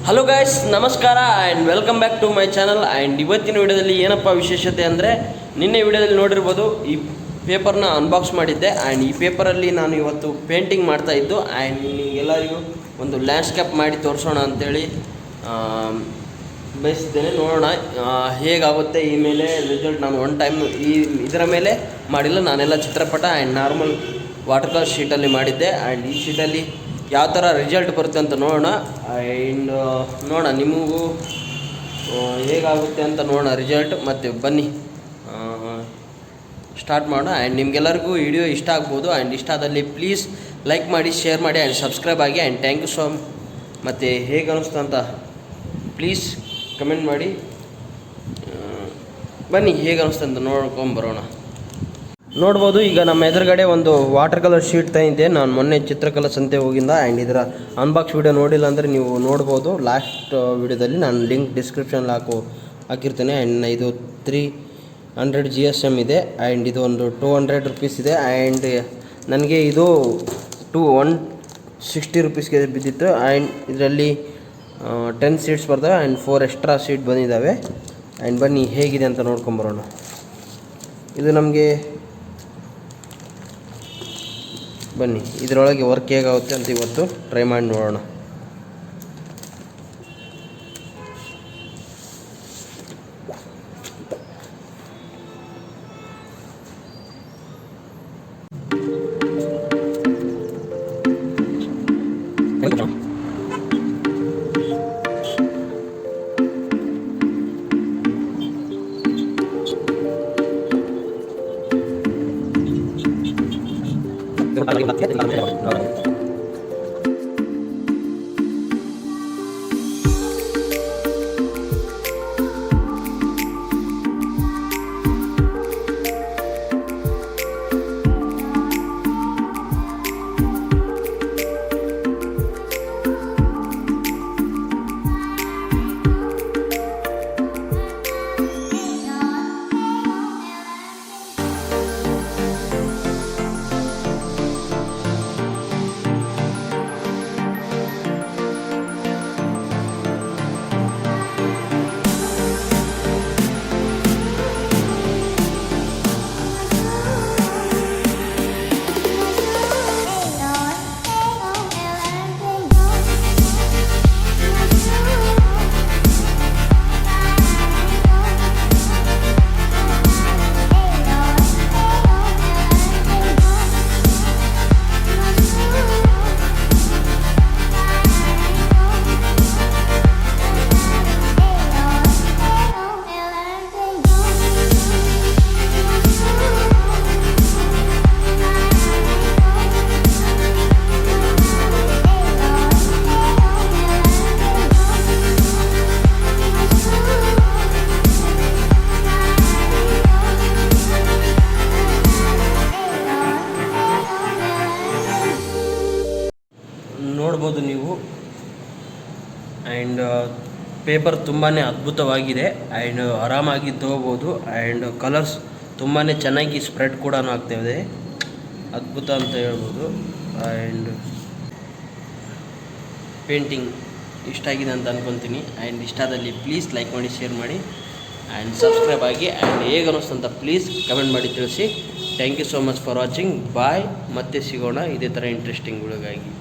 Hello guys, ನಮಸ್ಕಾರ and welcome back to my channel. And ಇವತ್ತಿನ ವಿಡಿಯೋದಲ್ಲಿ ಏನಪ್ಪ ವಿಶೇಷತೆ ಅಂದರೆ, ನಿನ್ನೆ ವಿಡಿಯೋದಲ್ಲಿ ನೋಡಿರ್ಬೋದು ಈ ಪೇಪರ್ನ ಅನ್ಬಾಕ್ಸ್ ಮಾಡಿದ್ದೆ. ಆ್ಯಂಡ್ ಈ ಪೇಪರಲ್ಲಿ ನಾನು ಇವತ್ತು ಪೇಂಟಿಂಗ್ ಮಾಡ್ತಾಯಿದ್ದು. ಆ್ಯಂಡ್ ನಿಮಗೆಲ್ಲರಿಗೂ ಒಂದು ಲ್ಯಾಂಡ್ಸ್ಕೇಪ್ ಮಾಡಿ ತೋರಿಸೋಣ ಅಂಥೇಳಿ ಬಯಸಿದ್ದೇನೆ. ನೋಡೋಣ ಹೇಗಾಗುತ್ತೆ ಈ ಮೇಲೆ ರಿಸಲ್ಟ್. ನಾನು ಒನ್ ಟೈಮ್ ಇದರ ಮೇಲೆ ಮಾಡಿಲ್ಲ, ನಾನೆಲ್ಲ ಚಿತ್ರಪಟ ಆ್ಯಂಡ್ ನಾರ್ಮಲ್ ವಾಟರ್ ಕಲರ್ ಶೀಟಲ್ಲಿ ಮಾಡಿದ್ದೆ. ಆ್ಯಂಡ್ ಈ ಶೀಟಲ್ಲಿ ಯಾವ ಥರ ರಿಸಲ್ಟ್ ಬರುತ್ತೆ ಅಂತ ನೋಡೋಣ. ಆ್ಯಂಡ್ ನೋಡೋಣ ನಿಮಗೂ ಹೇಗಾಗುತ್ತೆ ಅಂತ ನೋಡೋಣ ರಿಸಲ್ಟ್. ಮತ್ತು ಬನ್ನಿ ಸ್ಟಾರ್ಟ್ ಮಾಡೋಣ. ಆ್ಯಂಡ್ ನಿಮಗೆಲ್ಲರಿಗೂ ವಿಡಿಯೋ ಇಷ್ಟ ಆಗ್ಬೋದು. ಆ್ಯಂಡ್ ಇಷ್ಟ ಆದಲ್ಲಿ ಪ್ಲೀಸ್ ಲೈಕ್ ಮಾಡಿ, ಶೇರ್ ಮಾಡಿ ಆ್ಯಂಡ್ ಸಬ್ಸ್ಕ್ರೈಬ್ ಆಗಿ. ಆ್ಯಂಡ್ ಥ್ಯಾಂಕ್ ಯು ಸೊ ಮತ್ತು ಹೇಗೆ ಅನ್ನಿಸ್ತು ಅಂತ ಪ್ಲೀಸ್ ಕಮೆಂಟ್ ಮಾಡಿ. ಬನ್ನಿ ಹೇಗೆ ಅನ್ನಿಸ್ತು ಅಂತ ನೋಡ್ಕೊಂಬರೋಣ. ನೋಡ್ಬೋದು, ಈಗ ನಮ್ಮ ಎದುರುಗಡೆ ಒಂದು ವಾಟರ್ ಕಲರ್ ಶೀಟ್ ತಂದಿದ್ದೆ. ನಾನು ಮೊನ್ನೆ ಚಿತ್ರಕಲಾ ಸಂತೆ ಹೋಗಿದ್ದ. ಆ್ಯಂಡ್ ಇದರ ಅನ್ಬಾಕ್ಸ್ ವಿಡಿಯೋ ನೋಡಿಲ್ಲ ಅಂದರೆ ನೀವು ನೋಡ್ಬೋದು. ಲಾಸ್ಟ್ ವಿಡಿಯೋದಲ್ಲಿ ನಾನು ಲಿಂಕ್ ಡಿಸ್ಕ್ರಿಪ್ಷನಲ್ಲಿ ಹಾಕಿರ್ತೇನೆ. ಆ್ಯಂಡ್ ಇದು 300 GSM ಇದೆ. ಆ್ಯಂಡ್ ಇದು ಒಂದು 200 ರೂಪೀಸ್ ಇದೆ. ಆ್ಯಂಡ್ ನನಗೆ ಇದು 160 ರೂಪೀಸ್ಗೆ ಬಿದ್ದಿತ್ತು. ಆ್ಯಂಡ್ ಇದರಲ್ಲಿ 10 ಸೀಟ್ಸ್ ಬರ್ತವೆ ಆ್ಯಂಡ್ 4 ಎಕ್ಸ್ಟ್ರಾ ಸೀಟ್ ಬಂದಿದ್ದಾವೆ. ಆ್ಯಂಡ್ ಬನ್ನಿ ಹೇಗಿದೆ ಅಂತ ನೋಡ್ಕೊಂಬರೋಣ. ಇದು ನಮಗೆ ಬನ್ನಿ ಇದರೊಳಗೆ ವರ್ಕ್ ಹೇಗಾಗುತ್ತೆ ಅಂತ ಇವತ್ತು ಟ್ರೈ ಮಾಡಿ ನೋಡೋಣ. ನೋಡ್ಬೋದು ನೀವು. ಆ್ಯಂಡ್ ಪೇಪರ್ ತುಂಬಾ ಅದ್ಭುತವಾಗಿದೆ. ಆ್ಯಂಡ್ ಆರಾಮಾಗಿ ತೊಗೋಬೋದು. ಆ್ಯಂಡ್ ಕಲರ್ಸ್ ತುಂಬಾ ಚೆನ್ನಾಗಿ ಸ್ಪ್ರೆಡ್ ಕೂಡ ಆಗ್ತಾಯಿದೆ. ಅದ್ಭುತ ಅಂತ ಹೇಳ್ಬೋದು. ಆ್ಯಂಡ್ ಪೇಂಟಿಂಗ್ ಇಷ್ಟ ಆಗಿದೆ ಅಂತ ಅಂದ್ಕೊತೀನಿ. ಆ್ಯಂಡ್ ಇಷ್ಟಾದಲ್ಲಿ ಪ್ಲೀಸ್ ಲೈಕ್ ಮಾಡಿ, ಶೇರ್ ಮಾಡಿ ಆ್ಯಂಡ್ ಸಬ್ಸ್ಕ್ರೈಬ್ ಆಗಿ. ಆ್ಯಂಡ್ ಹೇಗೆ ಅನ್ನಿಸ್ತು ಅಂತ ಪ್ಲೀಸ್ ಕಮೆಂಟ್ ಮಾಡಿ ತಿಳಿಸಿ. Thank you so much for watching. Bye. ಮತ್ತೆ ಸಿಗೋಣ ಇದೇ ಥರ ಇಂಟ್ರೆಸ್ಟಿಂಗ್ ವಿಡಿಯೋಗಾಗಿ.